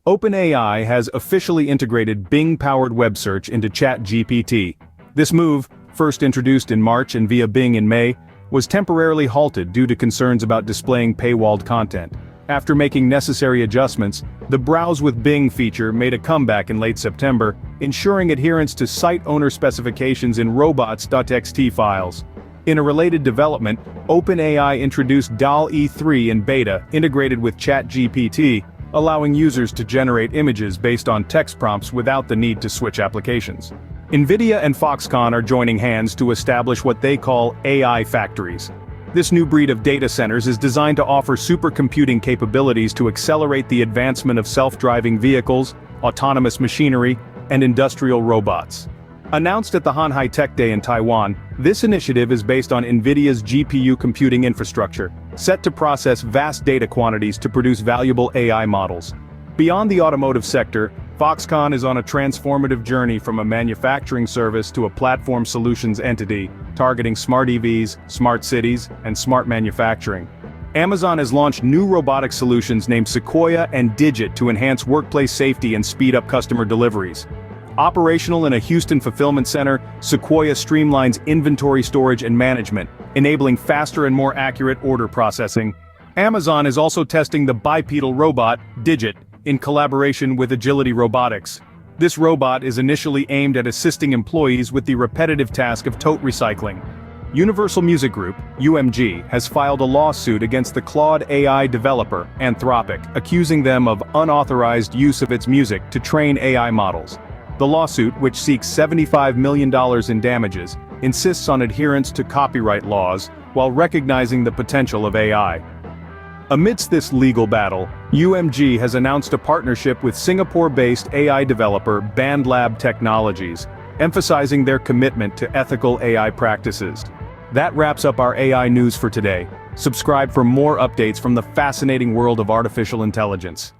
OpenAI has officially integrated Bing-powered web search into ChatGPT. This move, first introduced in March and via Bing in May, was temporarily halted due to concerns about displaying paywalled content. After making necessary adjustments, the Browse with Bing feature made a comeback in late September, ensuring adherence to site owner specifications in Robots.txt files. In a related development, OpenAI introduced DALL-E 3 in beta, integrated with ChatGPT, allowing users to generate images based on text prompts without the need to switch applications. Nvidia and Foxconn are joining hands to establish what they call AI factories. This new breed of data centers is designed to offer supercomputing capabilities to accelerate the advancement of self-driving vehicles, autonomous machinery, and industrial robots. Announced at the Hon Hai Tech Day in Taiwan, this initiative is based on Nvidia's GPU computing infrastructure, set to process vast data quantities to produce valuable AI models. Beyond the automotive sector, Foxconn is on a transformative journey from a manufacturing service to a platform solutions entity, targeting smart EVs, smart cities, and smart manufacturing. Amazon has launched new robotic solutions named Sequoia and Digit to enhance workplace safety and speed up customer deliveries. Operational in a Houston fulfillment center, Sequoia streamlines inventory storage and management, enabling faster and more accurate order processing. Amazon is also testing the bipedal robot, Digit, in collaboration with Agility Robotics. This robot is initially aimed at assisting employees with the repetitive task of tote recycling. Universal Music Group, UMG, has filed a lawsuit against the Claude AI developer, Anthropic, accusing them of unauthorized use of its music to train AI models. The lawsuit, which seeks $75 million in damages, insists on adherence to copyright laws, while recognizing the potential of AI. Amidst this legal battle, UMG has announced a partnership with Singapore-based AI developer BandLab Technologies, emphasizing their commitment to ethical AI practices. That wraps up our AI news for today. Subscribe for more updates from the fascinating world of artificial intelligence.